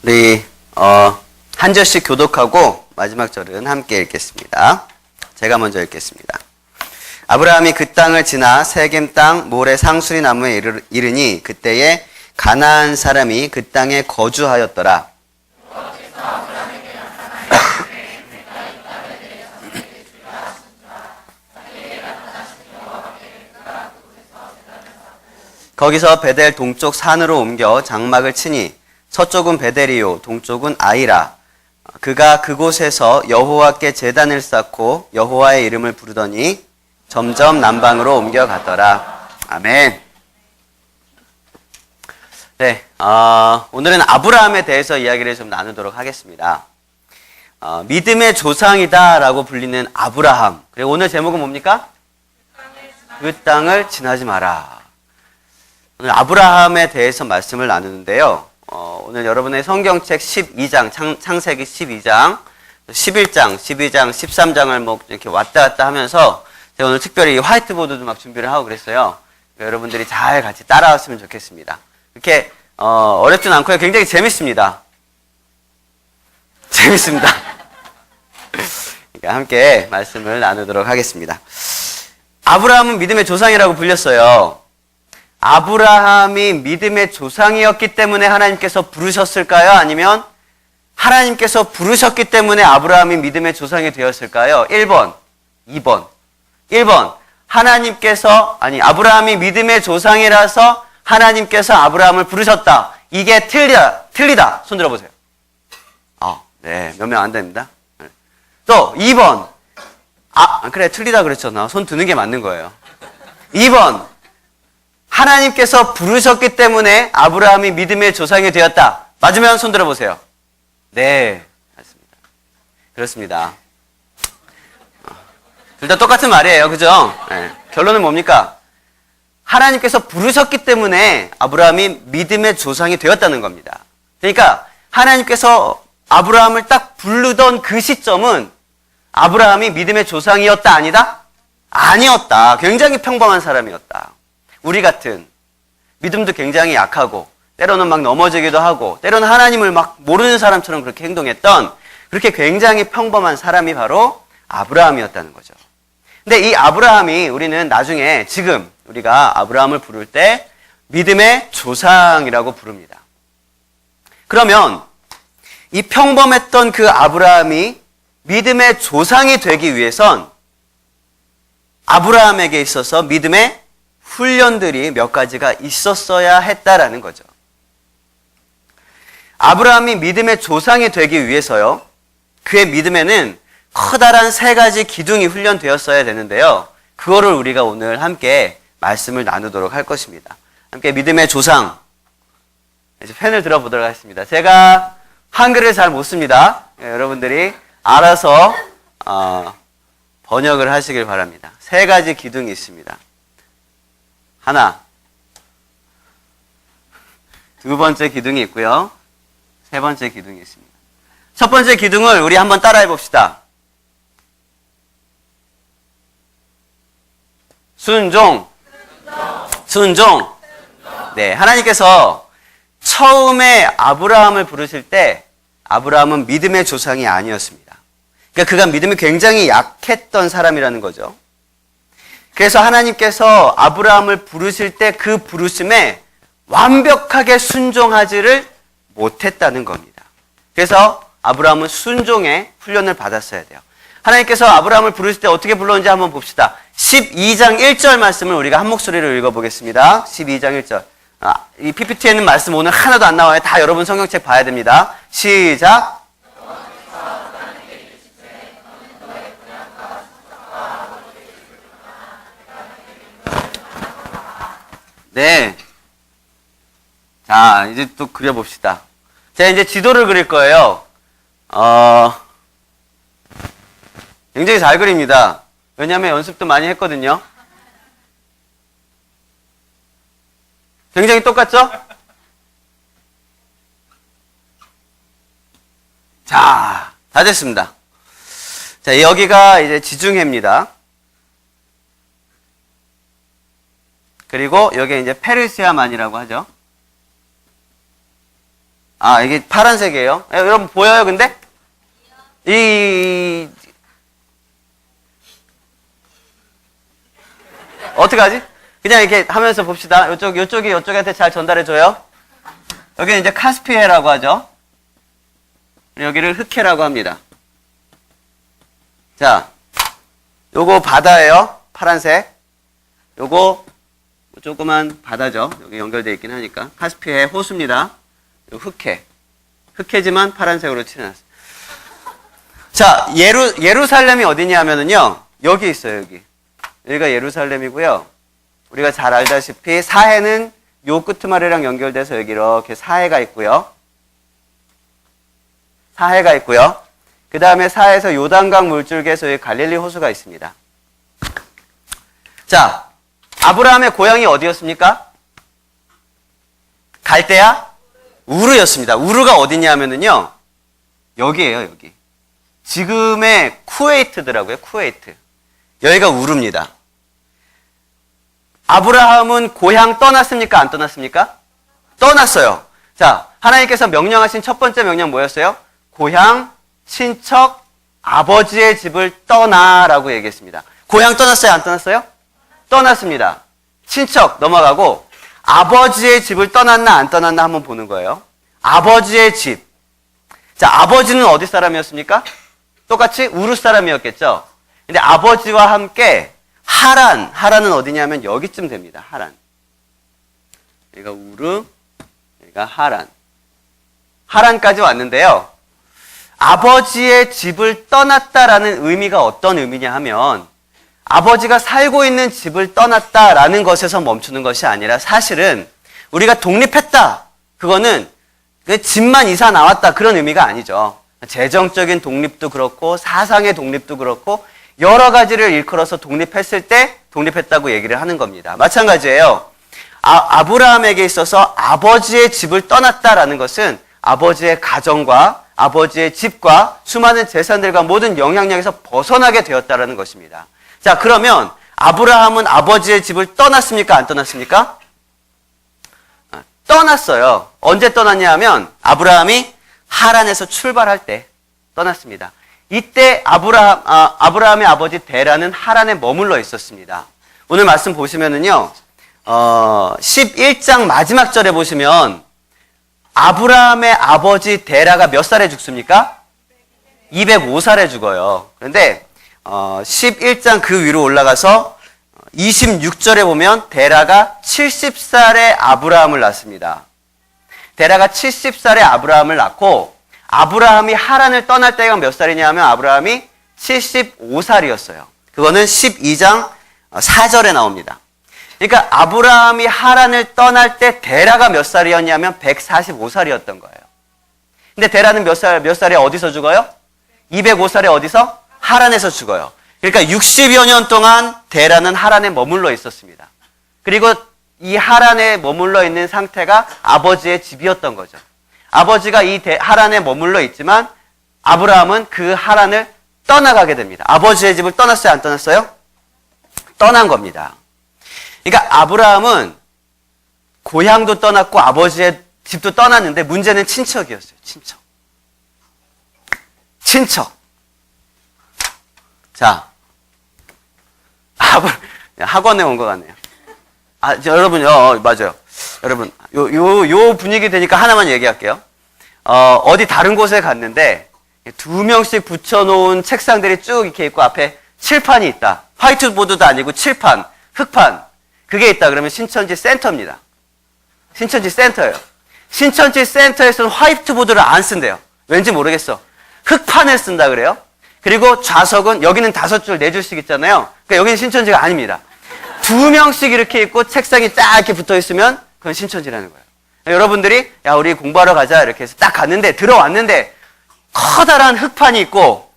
우리 한 절씩 교독하고 마지막 절은 함께 읽겠습니다. 제가 먼저 읽겠습니다. 아브라함이 그 땅을 지나 세겜 땅 모래 상수리 나무에 이르니 그때에 가나안 사람이 그 땅에 거주하였더라. 거기서 베델 동쪽 산으로 옮겨 장막을 치니 서쪽은 베델이요 동쪽은 아이라. 그가 그곳에서 여호와께 제단을 쌓고 여호와의 이름을 부르더니 점점 남방으로 옮겨갔더라. 아멘. 네, 오늘은 아브라함에 대해서 이야기를 좀 나누도록 하겠습니다. 믿음의 조상이다라고 불리는 아브라함. 그리고 오늘 제목은 뭡니까? 그 땅을 지나지 마라. 오늘 아브라함에 대해서 말씀을 나누는데요. 오늘 여러분의 성경책 12장, 창세기 12장, 11장, 12장, 13장을 뭐 이렇게 왔다 갔다 하면서 제가 오늘 특별히 화이트보드도 막 준비를 하고 그랬어요. 여러분들이 잘 같이 따라왔으면 좋겠습니다. 이렇게 어렵진 않고요. 굉장히 재밌습니다. 재밌습니다. 그러니까 함께 말씀을 나누도록 하겠습니다. 아브라함은 믿음의 조상이라고 불렸어요. 아브라함이 믿음의 조상이었기 때문에 하나님께서 부르셨을까요? 아니면 하나님께서 부르셨기 때문에 아브라함이 믿음의 조상이 되었을까요? 1번, 2번. 1번, 아브라함이 믿음의 조상이라서 하나님께서 아브라함을 부르셨다. 이게 틀리다. 손 들어보세요. 네, 몇 명 안 됩니다. 또 2번, 그래, 틀리다 그랬잖아. 손 드는 게 맞는 거예요. 2번, 하나님께서 부르셨기 때문에 아브라함이 믿음의 조상이 되었다. 맞으면 손 들어보세요. 네, 맞습니다. 그렇습니다. 둘 다 똑같은 말이에요. 그죠? 네. 결론은 뭡니까? 하나님께서 부르셨기 때문에 아브라함이 믿음의 조상이 되었다는 겁니다. 그러니까 하나님께서 아브라함을 딱 부르던 그 시점은 아브라함이 믿음의 조상이었다, 아니다? 아니었다. 굉장히 평범한 사람이었다. 우리 같은 믿음도 굉장히 약하고 때로는 막 넘어지기도 하고 때로는 하나님을 막 모르는 사람처럼 그렇게 행동했던 그렇게 굉장히 평범한 사람이 바로 아브라함이었다는 거죠. 근데 이 아브라함이 우리는 나중에 지금 우리가 아브라함을 부를 때 믿음의 조상이라고 부릅니다. 그러면 이 평범했던 그 아브라함이 믿음의 조상이 되기 위해선 아브라함에게 있어서 믿음의 훈련들이 몇 가지가 있었어야 했다라는 거죠. 아브라함이 믿음의 조상이 되기 위해서요, 그의 믿음에는 커다란 3가지 기둥이 훈련되었어야 되는데요. 그거를 우리가 오늘 함께 말씀을 나누도록 할 것입니다. 함께 믿음의 조상, 이제 펜을 들어보도록 하겠습니다. 제가 한글을 잘 못 씁니다. 여러분들이 알아서 번역을 하시길 바랍니다. 3가지 기둥이 있습니다. 하나, 2번째 기둥이 있고요. 3번째 기둥이 있습니다. 첫 번째 기둥을 우리 한번 따라해 봅시다. 순종. 네, 하나님께서 처음에 아브라함을 부르실 때 아브라함은 믿음의 조상이 아니었습니다. 그러니까 그가 믿음이 굉장히 약했던 사람이라는 거죠. 그래서 하나님께서 아브라함을 부르실 때 그 부르심에 완벽하게 순종하지를 못했다는 겁니다. 그래서 아브라함은 순종의 훈련을 받았어야 돼요. 하나님께서 아브라함을 부르실 때 어떻게 불렀는지 한번 봅시다. 12장 1절 말씀을 우리가 한 목소리로 읽어보겠습니다. 12장 1절. 이 PPT에는 말씀 오늘 하나도 안 나와요. 다 여러분 성경책 봐야 됩니다. 시작. 네. 자, 이제 또 그려봅시다. 제가 이제 지도를 그릴 거예요. 굉장히 잘 그립니다. 왜냐하면 연습도 많이 했거든요. 굉장히 똑같죠? 자, 다 됐습니다. 자, 여기가 이제 지중해입니다. 그리고 여기 이제 페르시아만이라고 하죠. 아, 이게 파란색이에요. 여러분 보여요, 근데? 어떡하지? 그냥 이렇게 하면서 봅시다. 요쪽이 요쪽한테 잘 전달해줘요. 여기는 이제 카스피해라고 하죠. 여기를 흑해라고 합니다. 자, 요거 바다예요. 파란색. 요거 조그만 바다죠. 여기 연결되어 있긴 하니까. 카스피해 호수입니다. 요 흑해. 흑해지만 파란색으로 칠해놨어요. 자, 예루살렘이 어디냐 하면은요. 여기 있어요, 여기. 여기가 예루살렘이고요. 우리가 잘 알다시피 사해는 요 끄트머리랑 연결돼서 여기 이렇게 사해가 있고요. 사해가 있고요. 그 다음에 사해에서 요단강 물줄기에서 여기 갈릴리 호수가 있습니다. 자, 아브라함의 고향이 어디였습니까? 갈대아? 우르였습니다. 우르가 어디냐 하면은요. 여기에요, 여기. 지금의 쿠웨이트더라고요, 쿠웨이트. 여기가 우르입니다. 아브라함은 고향 떠났습니까? 안 떠났습니까? 떠났어요. 자, 하나님께서 명령하신 첫 번째 명령 뭐였어요? 고향, 친척, 아버지의 집을 떠나라고 얘기했습니다. 고향 떠났어요? 안 떠났어요? 떠났습니다. 친척 넘어가고 아버지의 집을 떠났나 안 떠났나 한번 보는 거예요. 아버지의 집. 자, 아버지는 어디 사람이었습니까? 똑같이 우르 사람이었겠죠. 근데 아버지와 함께 하란은 어디냐면 여기쯤 됩니다. 하란. 여기가 우르, 여기가 하란. 하란까지 왔는데요. 아버지의 집을 떠났다라는 의미가 어떤 의미냐 하면 아버지가 살고 있는 집을 떠났다라는 것에서 멈추는 것이 아니라 사실은 우리가 독립했다. 그거는 그 집만 이사 나왔다. 그런 의미가 아니죠. 재정적인 독립도 그렇고 사상의 독립도 그렇고 여러 가지를 일컬어서 독립했을 때 독립했다고 얘기를 하는 겁니다. 마찬가지예요. 아브라함에게 있어서 아버지의 집을 떠났다라는 것은 아버지의 가정과 아버지의 집과 수많은 재산들과 모든 영향력에서 벗어나게 되었다라는 것입니다. 자, 그러면 아브라함은 아버지의 집을 떠났습니까? 안 떠났습니까? 떠났어요. 언제 떠났냐 하면 아브라함이 하란에서 출발할 때 떠났습니다. 이때 아브라함의 아버지 데라는 하란에 머물러 있었습니다. 오늘 말씀 보시면은요, 11장 마지막 절에 보시면 아브라함의 아버지 데라가 몇 살에 죽습니까? 205살에 죽어요. 그런데 11장 그 위로 올라가서 26절에 보면 데라가 70살에 아브라함을 낳습니다. 데라가 70살에 아브라함을 낳고 아브라함이 하란을 떠날 때가 몇 살이냐 하면 아브라함이 75살이었어요. 그거는 12장 4절에 나옵니다. 그러니까 아브라함이 하란을 떠날 때 데라가 몇 살이었냐면 145살이었던 거예요. 근데 데라는 몇 살에 어디서 죽어요? 205살에 어디서? 하란에서 죽어요. 그러니까 60여 년 동안 데라는 하란에 머물러 있었습니다. 그리고 이 하란에 머물러 있는 상태가 아버지의 집이었던 거죠. 아버지가 이 하란에 머물러 있지만 아브라함은 그 하란을 떠나가게 됩니다. 아버지의 집을 떠났어요? 안 떠났어요? 떠난 겁니다. 그러니까 아브라함은 고향도 떠났고 아버지의 집도 떠났는데 문제는 친척이었어요. 친척. 자, 학원에 온 것 같네요. 여러분, 맞아요. 여러분, 요 분위기 되니까 하나만 얘기할게요. 어디 다른 곳에 갔는데, 2명씩 붙여놓은 책상들이 쭉 이렇게 있고, 앞에 칠판이 있다. 화이트보드도 아니고 칠판, 흑판. 그게 있다. 그러면 신천지 센터입니다. 신천지 센터예요. 신천지 센터에서는 화이트보드를 안 쓴대요. 왠지 모르겠어. 흑판을 쓴다 그래요. 그리고 좌석은 여기는 5줄, 4줄씩 있잖아요. 그러니까 여기는 신천지가 아닙니다. 2명씩 이렇게 있고 책상이 딱 이렇게 붙어 있으면 그건 신천지라는 거예요. 여러분들이 야 우리 공부하러 가자 이렇게 해서 딱 갔는데 들어왔는데 커다란 흑판이 있고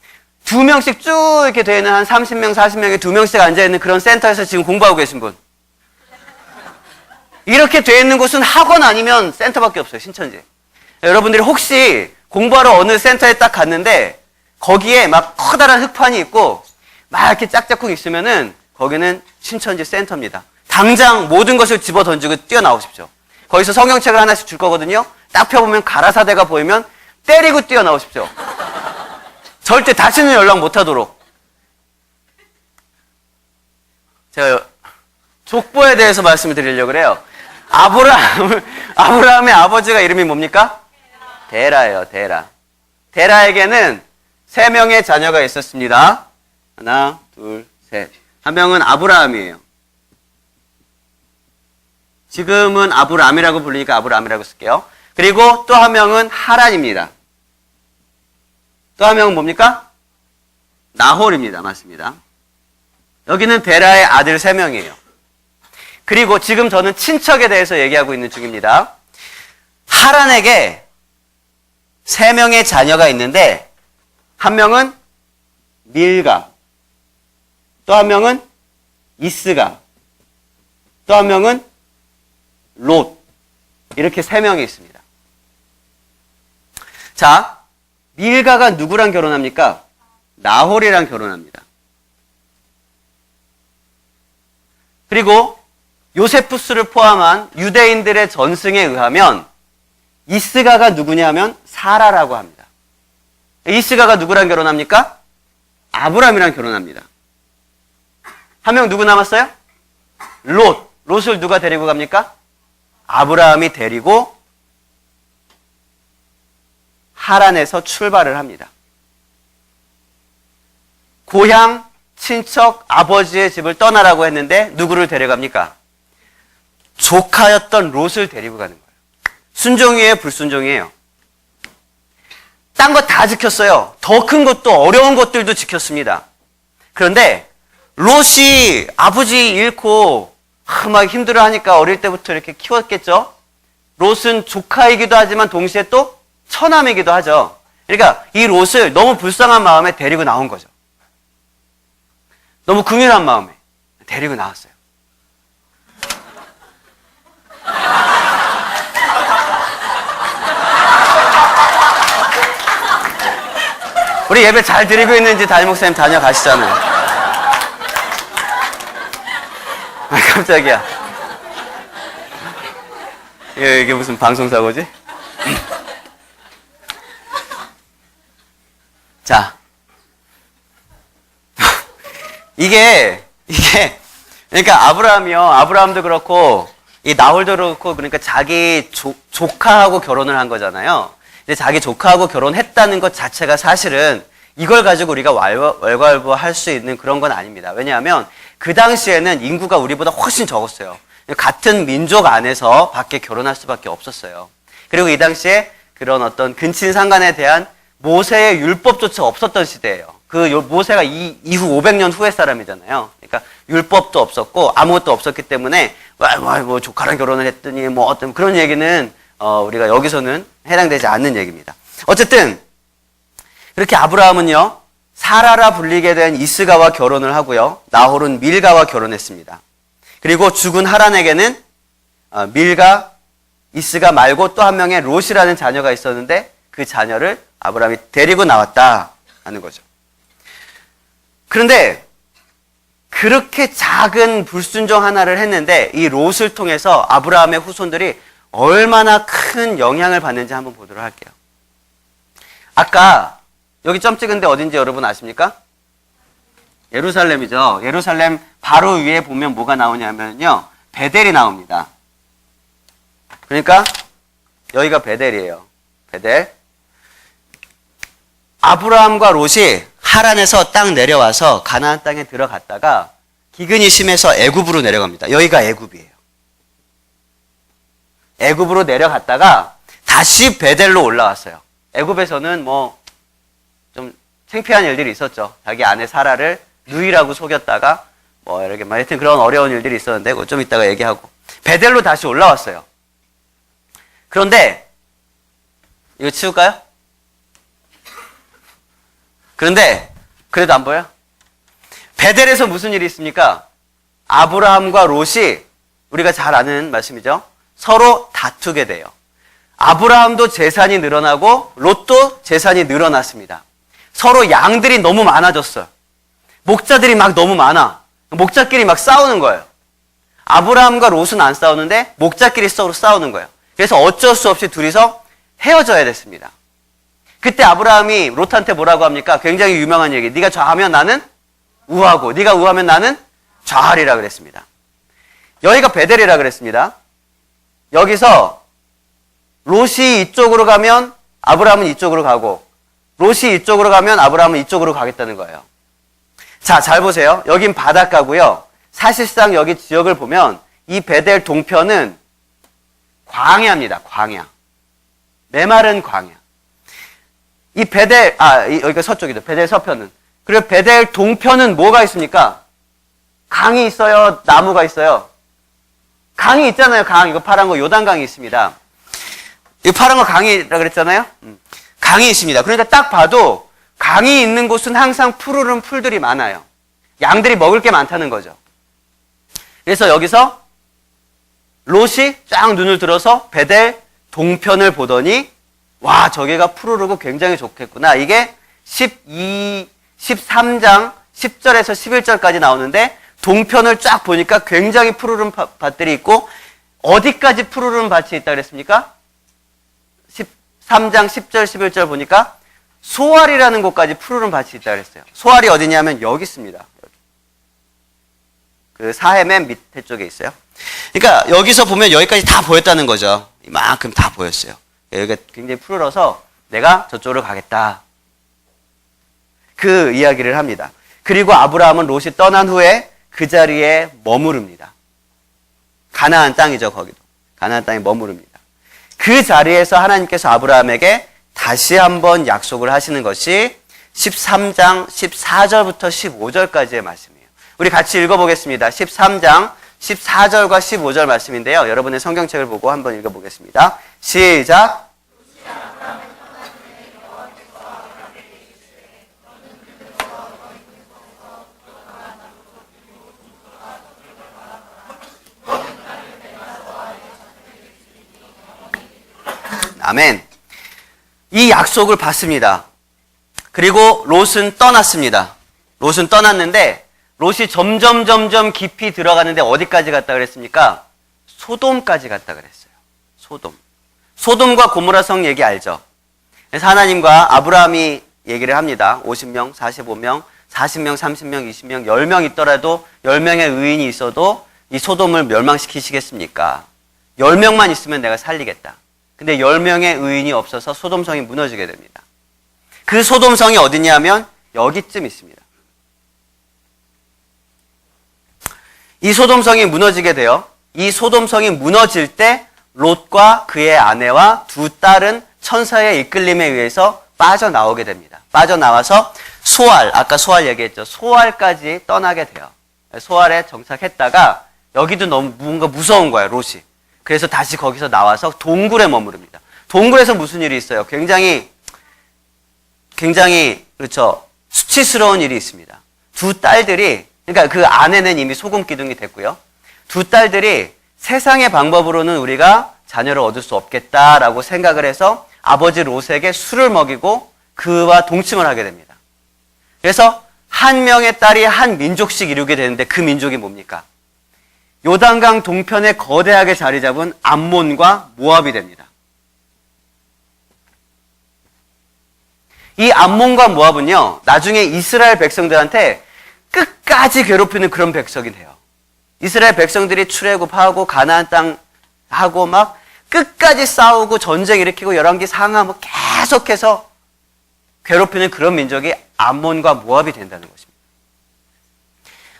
2명씩 쭉 이렇게 되어 있는 한 30명, 40명이 2명씩 앉아있는 그런 센터에서 지금 공부하고 계신 분. 이렇게 되어 있는 곳은 학원 아니면 센터밖에 없어요. 신천지. 여러분들이 혹시 공부하러 어느 센터에 딱 갔는데 거기에 막 커다란 흑판이 있고 막 이렇게 짝짝꿍 있으면은 거기는 신천지 센터입니다. 당장 모든 것을 집어 던지고 뛰어나오십시오. 거기서 성경책을 하나씩 줄 거거든요. 딱 펴보면 가라사대가 보이면 때리고 뛰어나오십시오. 절대 다시는 연락 못하도록. 제가 족보에 대해서 말씀을 드리려고 그래요. 아브라함의 아버지가 이름이 뭡니까? 데라예요, 데라. 데라에게는 3명의 자녀가 있었습니다. 하나, 둘, 셋. 한 명은 아브라함이에요. 지금은 아브람이라고 부르니까 아브람이라고 쓸게요. 그리고 또 한 명은 하란입니다. 또 한 명은 뭡니까? 나홀입니다. 맞습니다. 여기는 데라의 아들 3명이에요. 그리고 지금 저는 친척에 대해서 얘기하고 있는 중입니다. 하란에게 3명의 자녀가 있는데 한 명은 밀가, 또 한 명은 이스가, 또 한 명은 롯. 이렇게 3명이 있습니다. 자, 밀가가 누구랑 결혼합니까? 나홀이랑 결혼합니다. 그리고 요세푸스를 포함한 유대인들의 전승에 의하면 이스가가 누구냐 하면 사라라고 합니다. 이스가가 누구랑 결혼합니까? 아브람이랑 결혼합니다. 한 명 누구 남았어요? 롯. 롯을 누가 데리고 갑니까? 아브라함이 데리고 하란에서 출발을 합니다. 고향, 친척, 아버지의 집을 떠나라고 했는데 누구를 데려갑니까? 조카였던 롯을 데리고 가는 거예요. 순종이에요, 불순종이에요? 딴 거 다 지켰어요. 더 큰 것도 어려운 것들도 지켰습니다. 그런데 롯이 아버지 잃고 막 힘들어하니까 어릴 때부터 이렇게 키웠겠죠? 롯은 조카이기도 하지만 동시에 또 처남이기도 하죠. 그러니까 이 롯을 너무 불쌍한 마음에 데리고 나온 거죠. 너무 긍휼한 마음에 데리고 나왔어요. 우리 예배 잘 드리고 있는지 담임 목사님 다녀가시잖아요. 아, 깜짝이야. 이게 무슨 방송사고지? 자. 그러니까 아브라함도 그렇고, 이 나홀도 그렇고, 그러니까 자기 조카하고 결혼을 한 거잖아요. 근데 자기 조카하고 결혼했다는 것 자체가 사실은 이걸 가지고 우리가 왈가왈부할 수 있는 그런 건 아닙니다. 왜냐하면 그 당시에는 인구가 우리보다 훨씬 적었어요. 같은 민족 안에서 밖에 결혼할 수밖에 없었어요. 그리고 이 당시에 그런 어떤 근친상간에 대한 모세의 율법조차 없었던 시대예요. 그 모세가 이후 500년 후의 사람이잖아요. 그러니까 율법도 없었고 아무것도 없었기 때문에 뭐 조카랑 결혼을 했더니 뭐 어떤 그런 얘기는 우리가 여기서는 해당되지 않는 얘기입니다. 어쨌든 그렇게 아브라함은요, 사라라 불리게 된 이스가와 결혼을 하고요, 나홀은 밀가와 결혼했습니다. 그리고 죽은 하란에게는 밀가, 이스가 말고 또 한 명의 롯이라는 자녀가 있었는데 그 자녀를 아브라함이 데리고 나왔다 하는 거죠. 그런데 그렇게 작은 불순종 하나를 했는데 이 롯을 통해서 아브라함의 후손들이 얼마나 큰 영향을 받는지 한번 보도록 할게요. 아까 여기 점 찍은 데 어딘지 여러분 아십니까? 예루살렘이죠. 예루살렘 바로 위에 보면 뭐가 나오냐면요, 베델이 나옵니다. 그러니까 여기가 베델이에요. 베델. 아브라함과 롯이 하란에서 딱 내려와서 가나안 땅에 들어갔다가 기근이 심해서 애굽으로 내려갑니다. 여기가 애굽이에요. 애굽으로 내려갔다가 다시 베델로 올라왔어요. 애굽에서는 뭐 좀 창피한 일들이 있었죠. 자기 아내 사라를 누이라고 속였다가 뭐 이렇게 하여튼 그런 어려운 일들이 있었는데 그거 좀 이따가 얘기하고 베델로 다시 올라왔어요. 그런데 이거 치울까요? 그런데 그래도 안 보여? 베델에서 무슨 일이 있습니까? 아브라함과 롯이 우리가 잘 아는 말씀이죠. 서로 다투게 돼요. 아브라함도 재산이 늘어나고 롯도 재산이 늘어났습니다. 서로 양들이 너무 많아졌어요. 목자들이 막 너무 많아. 목자끼리 막 싸우는 거예요. 아브라함과 롯은 안 싸우는데 목자끼리 서로 싸우는 거예요. 그래서 어쩔 수 없이 둘이서 헤어져야 됐습니다. 그때 아브라함이 롯한테 뭐라고 합니까? 굉장히 유명한 얘기. 네가 좌하면 나는 우하고 네가 우하면 나는 좌하리라 그랬습니다. 여기가 베델이라 그랬습니다. 여기서 롯이 이쪽으로 가면 아브라함은 이쪽으로 가고 롯이 이쪽으로 가면 아브라함은 이쪽으로 가겠다는 거예요. 자, 잘 보세요. 여긴 바닷가고요. 사실상 여기 지역을 보면 이 베델 동편은 광야입니다. 광야. 메마른 광야. 이 베델, 여기가 서쪽이죠. 베델 서편은. 그리고 베델 동편은 뭐가 있습니까? 강이 있어요? 나무가 있어요? 강이 있잖아요. 강. 이거 파란 거 요단강이 있습니다. 이 파란 거 강이라 그랬잖아요. 강이 있습니다. 그러니까 딱 봐도 강이 있는 곳은 항상 푸르른 풀들이 많아요. 양들이 먹을 게 많다는 거죠. 그래서 여기서 롯이 쫙 눈을 들어서 베델 동편을 보더니 와, 저기가 푸르르고 굉장히 좋겠구나. 이게 13장 10절에서 11절까지 나오는데 동편을 쫙 보니까 굉장히 푸르른 밭들이 있고 어디까지 푸르른 밭이 있다 그랬습니까? 13장 10절 11절 보니까 소알이라는 곳까지 푸르른 밭이 있다 그랬어요. 소알이 어디냐면 여기 있습니다. 그 사해 맨 밑에 쪽에 있어요. 그러니까 여기서 보면 여기까지 다 보였다는 거죠. 이만큼 다 보였어요. 여기가 굉장히 푸르러서 내가 저쪽으로 가겠다. 그 이야기를 합니다. 그리고 아브라함은 롯이 떠난 후에 그 자리에 머무릅니다. 가나안 땅이죠, 거기도. 가나안 땅에 머무릅니다. 그 자리에서 하나님께서 아브라함에게 다시 한번 약속을 하시는 것이 13장 14절부터 15절까지의 말씀이에요. 우리 같이 읽어보겠습니다. 13장 14절과 15절 말씀인데요. 여러분의 성경책을 보고 한번 읽어보겠습니다. 시작! 아멘. 이 약속을 받습니다. 그리고 롯은 떠났습니다. 롯은 떠났는데 롯이 점점 깊이 들어가는데 어디까지 갔다 그랬습니까? 소돔까지 갔다 그랬어요. 소돔과 고모라 성 얘기 알죠? 그래서 하나님과 아브라함이 얘기를 합니다. 50명, 45명, 40명, 30명, 20명, 10명 있더라도 10명의 의인이 있어도 이 소돔을 멸망시키시겠습니까? 10명만 있으면 내가 살리겠다. 근데 10명의 의인이 없어서 소돔성이 무너지게 됩니다. 그 소돔성이 어디냐면 여기쯤 있습니다. 이 소돔성이 무너지게 돼요. 이 소돔성이 무너질 때 롯과 그의 아내와 두 딸은 천사의 이끌림에 의해서 빠져나오게 됩니다. 빠져나와서 소알, 아까 소알 얘기했죠. 소알까지 떠나게 돼요. 소알에 정착했다가 여기도 너무 뭔가 무서운 거예요, 롯이. 그래서 다시 거기서 나와서 동굴에 머무릅니다. 동굴에서 무슨 일이 있어요? 굉장히 그렇죠. 수치스러운 일이 있습니다. 두 딸들이, 그러니까 그 아내는 이미 소금 기둥이 됐고요. 두 딸들이 세상의 방법으로는 우리가 자녀를 얻을 수 없겠다라고 생각을 해서 아버지 롯에게 술을 먹이고 그와 동침을 하게 됩니다. 그래서 한 명의 딸이 한 민족씩 이루게 되는데 그 민족이 뭡니까? 요단강 동편에 거대하게 자리 잡은 암몬과 모압이 됩니다. 이 암몬과 모압은요, 나중에 이스라엘 백성들한테 끝까지 괴롭히는 그런 백성이 돼요. 이스라엘 백성들이 출애굽하고 가나안 땅 하고 막 끝까지 싸우고 전쟁 일으키고 열왕기 상하고 계속해서 괴롭히는 그런 민족이 암몬과 모압이 된다는 것입니다.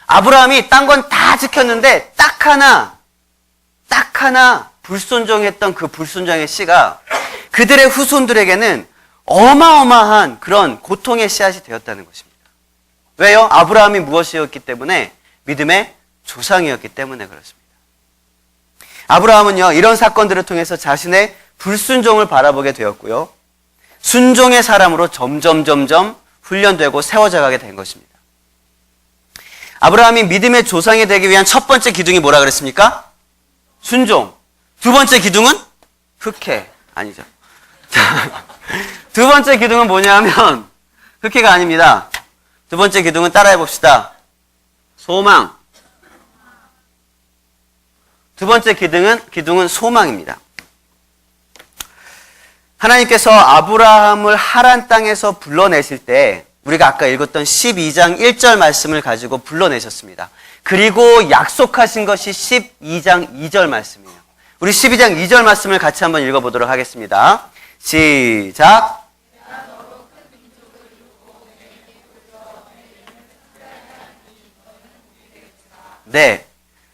아브라함이 딴 건 다 지켰는데 딱 하나 불순종했던 그 불순종의 씨가 그들의 후손들에게는 어마어마한 그런 고통의 씨앗이 되었다는 것입니다. 왜요? 아브라함이 무엇이었기 때문에? 믿음의 조상이었기 때문에 그렇습니다. 아브라함은요, 이런 사건들을 통해서 자신의 불순종을 바라보게 되었고요. 순종의 사람으로 점점 훈련되고 세워져 가게 된 것입니다. 아브라함이 믿음의 조상이 되기 위한 첫 번째 기둥이 뭐라 그랬습니까? 순종. 두 번째 기둥은 흑해. 아니죠. 두 번째 기둥은 뭐냐면 흑해가 아닙니다. 두 번째 기둥은 따라해 봅시다. 소망. 두 번째 기둥은 소망입니다. 하나님께서 아브라함을 하란 땅에서 불러내실 때 우리가 아까 읽었던 12장 1절 말씀을 가지고 불러내셨습니다. 그리고 약속하신 것이 12장 2절 말씀이에요. 우리 12장 2절 말씀을 같이 한번 읽어보도록 하겠습니다. 시작. 네.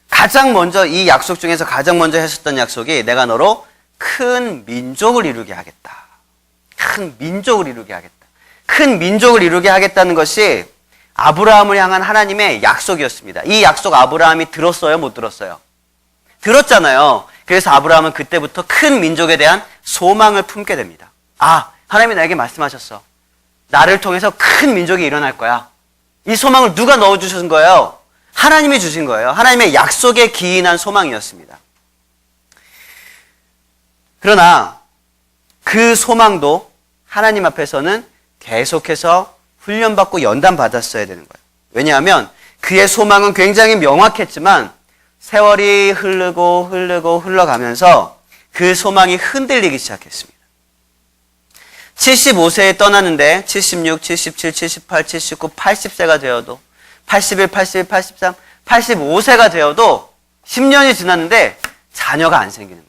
가장 먼저 이 약속 중에서 가장 먼저 하셨던 약속이 내가 너로 큰 민족을 이루게 하겠다. 큰 민족을 이루게 하겠다. 큰 민족을 이루게 하겠다는 것이 아브라함을 향한 하나님의 약속이었습니다. 이 약속 아브라함이 들었어요? 못 들었어요? 들었잖아요. 그래서 아브라함은 그때부터 큰 민족에 대한 소망을 품게 됩니다. 아, 하나님이 나에게 말씀하셨어. 나를 통해서 큰 민족이 일어날 거야. 이 소망을 누가 넣어주신 거예요? 하나님이 주신 거예요. 하나님의 약속에 기인한 소망이었습니다. 그러나 그 소망도 하나님 앞에서는 계속해서 훈련받고 연단받았어야 되는 거예요. 왜냐하면 그의 소망은 굉장히 명확했지만 세월이 흘러가면서 그 소망이 흔들리기 시작했습니다. 75세에 떠나는데 76, 77, 78, 79, 80세가 되어도 81, 82, 83, 85세가 되어도 10년이 지났는데 자녀가 안 생기는 거예요.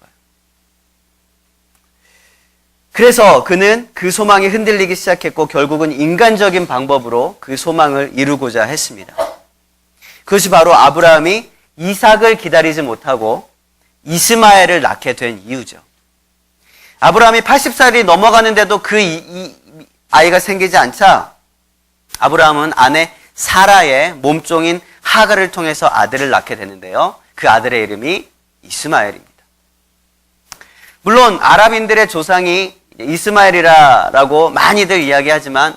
그래서 그는 그 소망이 흔들리기 시작했고 결국은 인간적인 방법으로 그 소망을 이루고자 했습니다. 그것이 바로 아브라함이 이삭을 기다리지 못하고 이스마엘을 낳게 된 이유죠. 아브라함이 80살이 넘어가는데도 그 아이가 생기지 않자 아브라함은 아내 사라의 몸종인 하갈을 통해서 아들을 낳게 되는데요. 그 아들의 이름이 이스마엘입니다. 물론 아랍인들의 조상이 이스마엘이라고 많이들 이야기하지만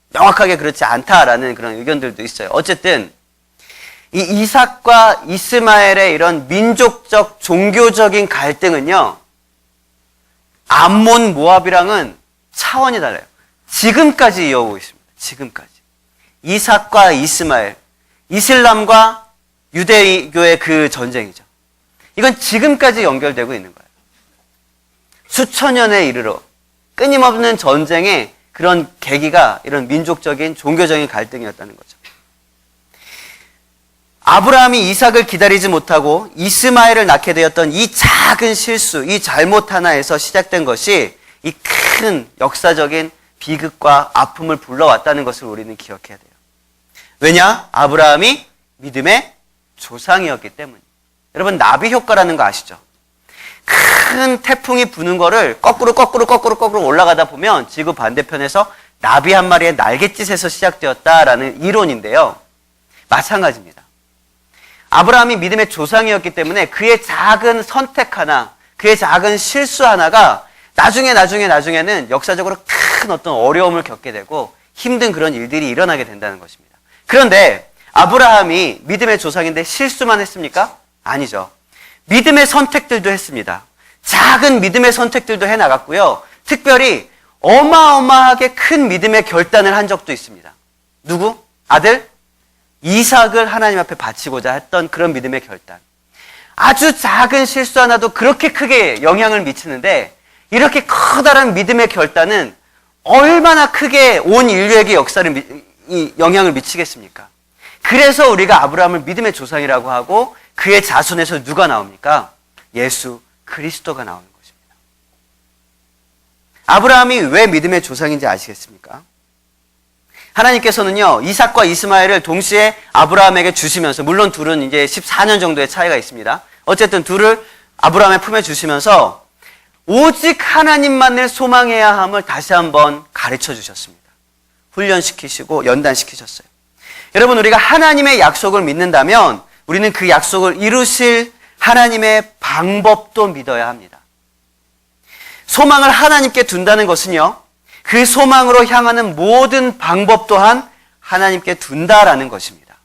명확하게 그렇지 않다라는 그런 의견들도 있어요. 어쨌든 이 이삭과 이스마엘의 이런 민족적 종교적인 갈등은요. 암몬 모압이랑은 차원이 달라요. 지금까지 이어오고 있습니다. 지금까지. 이삭과 이스마엘, 이슬람과 유대교의 그 전쟁이죠. 이건 지금까지 연결되고 있는 거예요. 수천 년에 이르러 끊임없는 전쟁의 그런 계기가 이런 민족적인 종교적인 갈등이었다는 거죠. 아브라함이 이삭을 기다리지 못하고 이스마엘을 낳게 되었던 이 작은 실수, 이 잘못 하나에서 시작된 것이 이 큰 역사적인 비극과 아픔을 불러왔다는 것을 우리는 기억해야 돼요. 왜냐? 아브라함이 믿음의 조상이었기 때문이에요. 여러분 나비 효과라는 거 아시죠? 큰 태풍이 부는 거를 거꾸로 올라가다 보면 지구 반대편에서 나비 한 마리의 날갯짓에서 시작되었다라는 이론인데요. 마찬가지입니다. 아브라함이 믿음의 조상이었기 때문에 그의 작은 선택 하나, 그의 작은 실수 하나가 나중에는 역사적으로 큰 어떤 어려움을 겪게 되고 힘든 그런 일들이 일어나게 된다는 것입니다. 그런데 아브라함이 믿음의 조상인데 실수만 했습니까? 아니죠. 믿음의 선택들도 했습니다. 작은 믿음의 선택들도 해나갔고요. 특별히 어마어마하게 큰 믿음의 결단을 한 적도 있습니다. 누구? 아들? 이삭을 하나님 앞에 바치고자 했던 그런 믿음의 결단. 아주 작은 실수 하나도 그렇게 크게 영향을 미치는데 이렇게 커다란 믿음의 결단은 얼마나 크게 온 인류에게 영향을 미치겠습니까? 그래서 우리가 아브라함을 믿음의 조상이라고 하고 그의 자손에서 누가 나옵니까? 예수 그리스도가 나오는 것입니다. 아브라함이 왜 믿음의 조상인지 아시겠습니까? 하나님께서는요, 이삭과 이스마엘을 동시에 아브라함에게 주시면서, 물론 둘은 이제 14년 정도의 차이가 있습니다. 어쨌든 둘을 아브라함의 품에 주시면서 오직 하나님만을 소망해야 함을 다시 한번 가르쳐 주셨습니다. 훈련시키시고 연단시키셨어요. 여러분, 우리가 하나님의 약속을 믿는다면 우리는 그 약속을 이루실 하나님의 방법도 믿어야 합니다. 소망을 하나님께 둔다는 것은요, 그 소망으로 향하는 모든 방법 또한 하나님께 둔다라는 것입니다.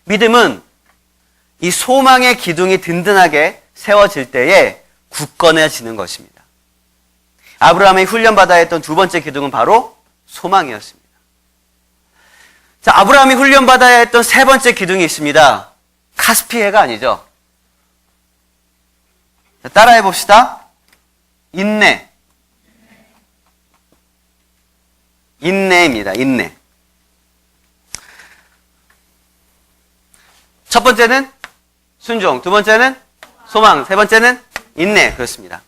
믿음은 이 소망의 기둥이 든든하게 세워질 때에 굳건해지는 것입니다. 아브라함이 훈련받아야 했던 두 번째 기둥은 바로 소망이었습니다. 자, 아브라함이 훈련받아야 했던 세 번째 기둥이 있습니다. 카스피해가 아니죠. 자, 따라해 봅시다. 인내. 인내입니다. 인내. 첫 번째는 순종, 두 번째는 소망, 세 번째는 인내. 그렇습니다.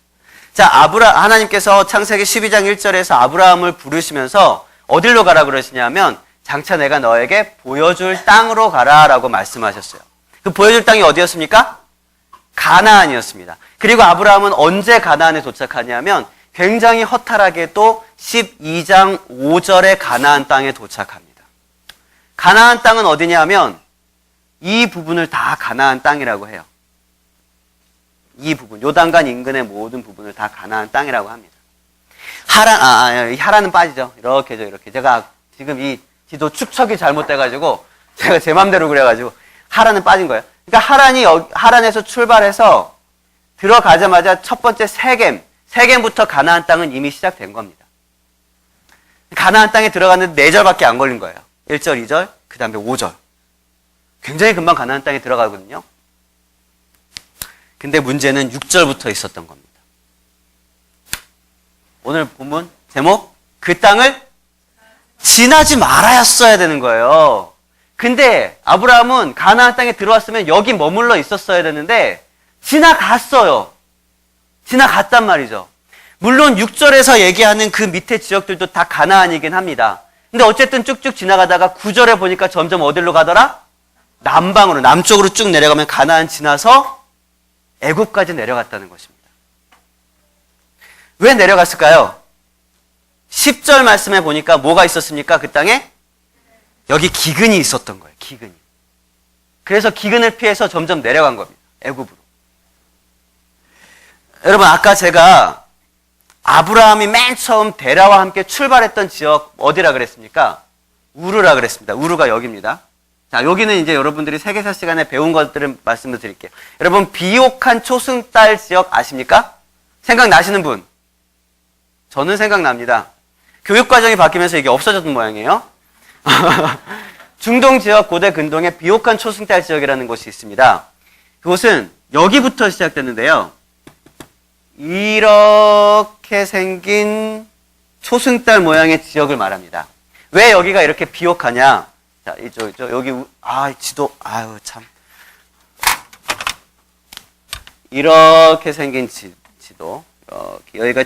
자, 하나님께서 창세기 12장 1절에서 아브라함을 부르시면서 어디로 가라 그러시냐면 장차 내가 너에게 보여줄 땅으로 가라라고 말씀하셨어요. 그 보여줄 땅이 어디였습니까? 가나안이었습니다. 그리고 아브라함은 언제 가나안에 도착하냐면 굉장히 허탈하게도 12장 5절에 가나안 땅에 도착합니다. 가나안 땅은 어디냐면 이 부분을 다 가나안 땅이라고 해요. 이 부분, 요단강 인근의 모든 부분을 다 가나안 땅이라고 합니다. 하란은 빠지죠. 이렇게죠, 이렇게. 제가 지금 이 지도 축척이 잘못돼가지고 제가 제 맘대로 그래가지고 하란은 빠진 거예요. 그러니까 하란에서 출발해서 들어가자마자 첫 번째 세겜부터 가나안 땅은 이미 시작된 겁니다. 가나안 땅에 들어갔는데 4절밖에 안 걸린 거예요. 1절, 2절, 그 다음에 5절. 굉장히 금방 가나안 땅에 들어가거든요. 근데 문제는 6절부터 있었던 겁니다. 오늘 본문 제목, 그 땅을 지나지 말아야 되는 거예요. 근데 아브라함은 가나안 땅에 들어왔으면 여기 머물러 있었어야 되는데 지나갔어요. 지나갔단 말이죠. 물론 6절에서 얘기하는 그 밑에 지역들도 다 가나안이긴 합니다. 근데 어쨌든 쭉쭉 지나가다가 9절에 보니까 점점 어디로 가더라? 남방으로, 남쪽으로 쭉 내려가면 가나안 지나서 애굽까지 내려갔다는 것입니다. 왜 내려갔을까요? 10절 말씀에 보니까 뭐가 있었습니까? 그 땅에? 여기 기근이 있었던 거예요. 기근이. 그래서 기근을 피해서 점점 내려간 겁니다. 애굽으로. 여러분, 아까 제가 아브라함이 맨 처음 데라와 함께 출발했던 지역 어디라 그랬습니까? 우르라 그랬습니다. 우르가 여기입니다. 자, 여기는 이제 여러분들이 세계사 시간에 배운 것들을 말씀을 드릴게요. 여러분, 비옥한 초승달 지역 아십니까? 생각나시는 분? 저는 생각납니다. 교육과정이 바뀌면서 이게 없어졌던 모양이에요. 중동 지역 고대 근동에 비옥한 초승달 지역이라는 곳이 있습니다. 그곳은 여기부터 시작됐는데요. 이렇게 생긴 초승달 모양의 지역을 말합니다. 왜 여기가 이렇게 비옥하냐? 자, 여기, 지도, 참. 이렇게 생긴 지도. 여기가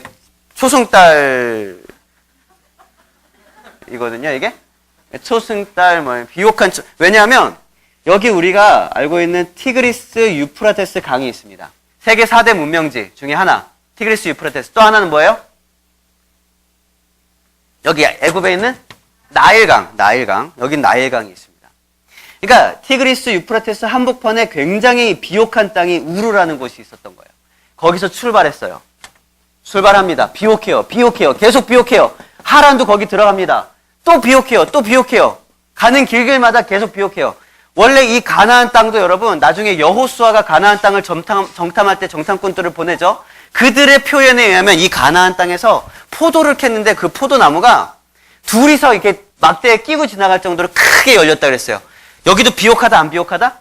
초승달, 이거든요, 이게? 초승달, 비옥한, 왜냐하면, 여기 우리가 알고 있는 티그리스 유프라테스 강이 있습니다. 세계 4대 문명지 중에 하나. 티그리스 유프라테스. 또 하나는 뭐예요? 여기 애굽에 있는 나일강. 여긴 나일강이 있습니다. 그러니까 티그리스 유프라테스 한복판에 굉장히 비옥한 땅이 우르라는 곳이 있었던 거예요. 거기서 출발했어요. 출발합니다. 비옥해요. 계속 비옥해요. 하란도 거기 들어갑니다. 또 비옥해요. 가는 길길마다 계속 비옥해요. 원래 이 가나안 땅도 여러분, 나중에 여호수아가 가나안 땅을 정탐할 때 정탐꾼들을 보내죠. 그들의 표현에 의하면 이 가나안 땅에서 포도를 캤는데 그 포도나무가 둘이서 이렇게 막대에 끼고 지나갈 정도로 크게 열렸다 그랬어요. 여기도 비옥하다, 안 비옥하다?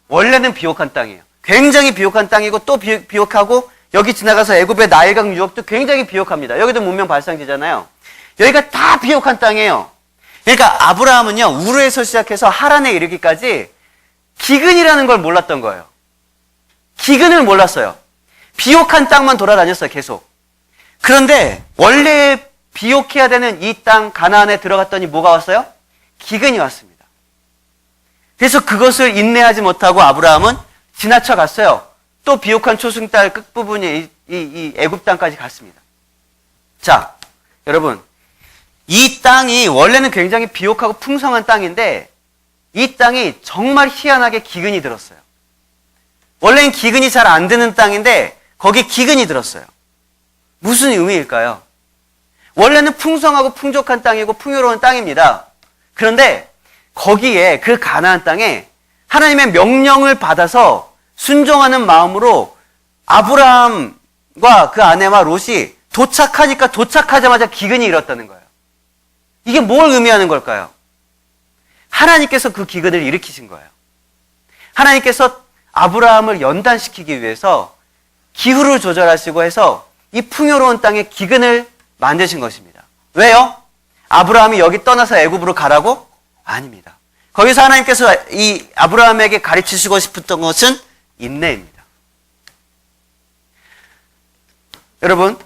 원래는 비옥한 땅이에요. 굉장히 비옥한 땅이고 또 비옥하고 여기 지나가서 애굽의 나일강 유역도 굉장히 비옥합니다. 여기도 문명 발상지잖아요. 여기가 다 비옥한 땅이에요. 그러니까 아브라함은요, 우르에서 시작해서 하란에 이르기까지 기근이라는 걸 몰랐던 거예요. 기근을 몰랐어요. 비옥한 땅만 돌아다녔어요, 계속. 그런데 원래 비옥해야 되는 이 땅 가나안에 들어갔더니 뭐가 왔어요? 기근이 왔습니다. 그래서 그것을 인내하지 못하고 아브라함은 지나쳐 갔어요. 또 비옥한 초승달 끝부분이 이 애굽 땅까지 갔습니다. 자, 여러분, 이 땅이 원래는 굉장히 비옥하고 풍성한 땅인데 이 땅이 정말 희한하게 기근이 들었어요. 원래는 기근이 잘 안 드는 땅인데 거기 기근이 들었어요. 무슨 의미일까요? 원래는 풍성하고 풍족한 땅이고 풍요로운 땅입니다. 그런데 거기에 그 가나안 땅에 하나님의 명령을 받아서 순종하는 마음으로 아브라함과 그 아내와 롯이 도착하자마자 기근이 일었다는 거예요. 이게 뭘 의미하는 걸까요? 하나님께서 그 기근을 일으키신 거예요. 하나님께서 아브라함을 연단시키기 위해서 기후를 조절하시고 해서 이 풍요로운 땅에 기근을 만드신 것입니다. 왜요? 아브라함이 여기 떠나서 애굽으로 가라고? 아닙니다. 거기서 하나님께서 이 아브라함에게 가르치시고 싶었던 것은 인내입니다. 여러분,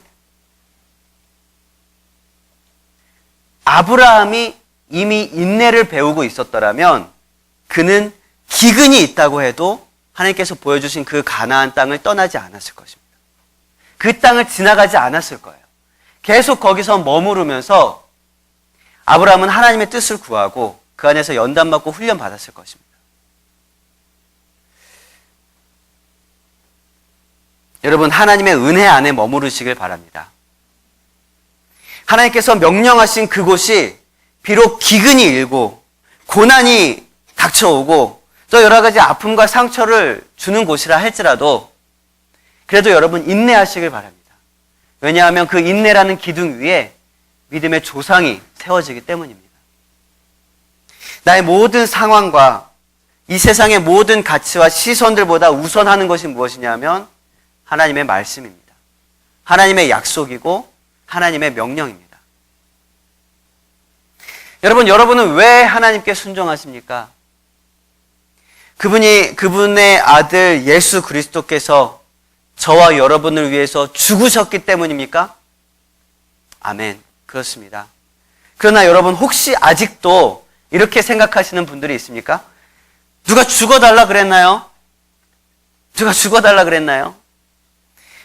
아브라함이 이미 인내를 배우고 있었더라면 그는 기근이 있다고 해도 하나님께서 보여주신 그 가나안 땅을 떠나지 않았을 것입니다. 그 땅을 지나가지 않았을 거예요. 계속 거기서 머무르면서 아브라함은 하나님의 뜻을 구하고 그 안에서 연단받고 훈련받았을 것입니다. 여러분, 하나님의 은혜 안에 머무르시길 바랍니다. 하나님께서 명령하신 그곳이 비록 기근이 일고 고난이 닥쳐오고 또 여러 가지 아픔과 상처를 주는 곳이라 할지라도 그래도 여러분 인내하시길 바랍니다. 왜냐하면 그 인내라는 기둥 위에 믿음의 조상이 세워지기 때문입니다. 나의 모든 상황과 이 세상의 모든 가치와 시선들보다 우선하는 것이 무엇이냐면 하나님의 말씀입니다. 하나님의 약속이고 하나님의 명령입니다. 여러분은 왜 하나님께 순종하십니까? 그분의 아들 예수 그리스도께서 저와 여러분을 위해서 죽으셨기 때문입니까? 아멘. 그렇습니다. 그러나 여러분, 혹시 아직도 이렇게 생각하시는 분들이 있습니까? 누가 죽어달라 그랬나요? 누가 죽어달라 그랬나요?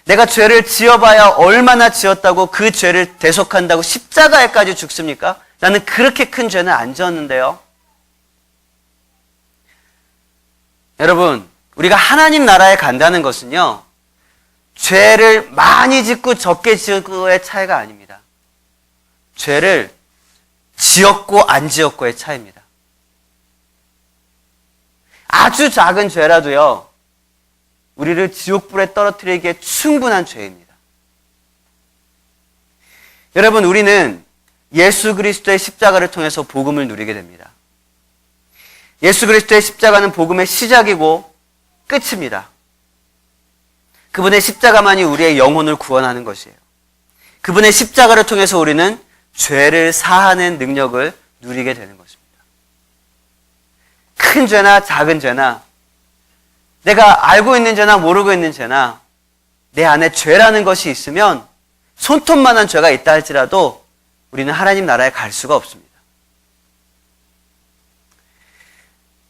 내가 죄를 지어봐야 얼마나 지었다고 그 죄를 대속한다고 십자가에까지 죽습니까? 나는 그렇게 큰 죄는 안 지었는데요. 여러분, 우리가 하나님 나라에 간다는 것은요, 죄를 많이 짓고 적게 지었고의 차이가 아닙니다. 죄를 지었고 안 지었고의 차이입니다. 아주 작은 죄라도요, 우리를 지옥불에 떨어뜨리기에 충분한 죄입니다. 여러분, 우리는 예수 그리스도의 십자가를 통해서 복음을 누리게 됩니다. 예수 그리스도의 십자가는 복음의 시작이고 끝입니다. 그분의 십자가만이 우리의 영혼을 구원하는 것이에요. 그분의 십자가를 통해서 우리는 죄를 사하는 능력을 누리게 되는 것입니다. 큰 죄나 작은 죄나 내가 알고 있는 죄나 모르고 있는 죄나 내 안에 죄라는 것이 있으면 손톱만한 죄가 있다 할지라도 우리는 하나님 나라에 갈 수가 없습니다.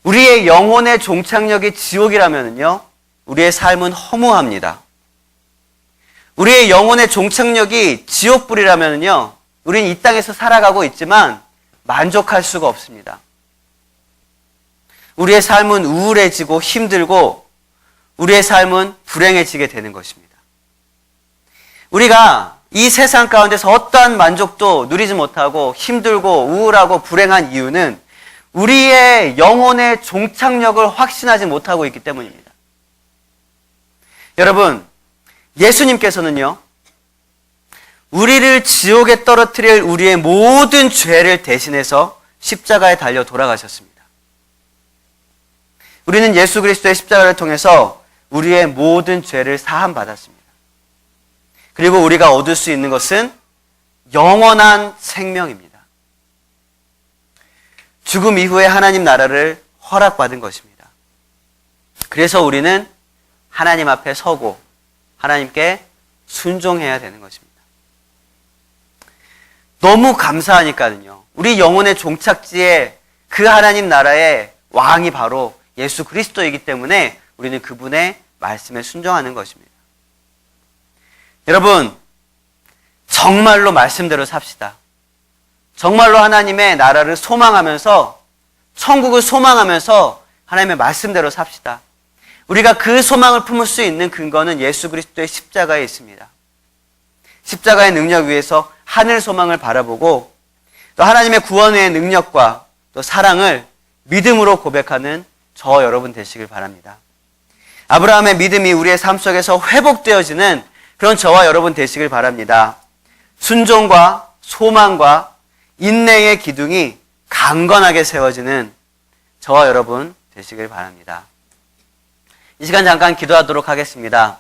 우리의 영혼의 종착역이 지옥이라면요, 우리의 삶은 허무합니다. 우리의 영혼의 종착역이 지옥불이라면요, 우리는 이 땅에서 살아가고 있지만 만족할 수가 없습니다. 우리의 삶은 우울해지고 힘들고 우리의 삶은 불행해지게 되는 것입니다. 우리가 이 세상 가운데서 어떠한 만족도 누리지 못하고 힘들고 우울하고 불행한 이유는 우리의 영혼의 종착역을 확신하지 못하고 있기 때문입니다. 여러분, 예수님께서는요, 우리를 지옥에 떨어뜨릴 우리의 모든 죄를 대신해서 십자가에 달려 돌아가셨습니다. 우리는 예수 그리스도의 십자가를 통해서 우리의 모든 죄를 사함받았습니다. 그리고 우리가 얻을 수 있는 것은 영원한 생명입니다. 죽음 이후에 하나님 나라를 허락받은 것입니다. 그래서 우리는 하나님 앞에 서고 하나님께 순종해야 되는 것입니다. 너무 감사하니까요. 우리 영혼의 종착지에 그 하나님 나라의 왕이 바로 예수 그리스도이기 때문에 우리는 그분의 말씀에 순종하는 것입니다. 여러분, 정말로 말씀대로 삽시다. 정말로 하나님의 나라를 소망하면서, 천국을 소망하면서 하나님의 말씀대로 삽시다. 우리가 그 소망을 품을 수 있는 근거는 예수 그리스도의 십자가에 있습니다. 십자가의 능력 위에서 하늘 소망을 바라보고 또 하나님의 구원의 능력과 또 사랑을 믿음으로 고백하는 저 여러분 되시길 바랍니다. 아브라함의 믿음이 우리의 삶 속에서 회복되어지는 그런 저와 여러분 되시길 바랍니다. 순종과 소망과 인내의 기둥이 강건하게 세워지는 저와 여러분 되시길 바랍니다. 이 시간 잠깐 기도하도록 하겠습니다.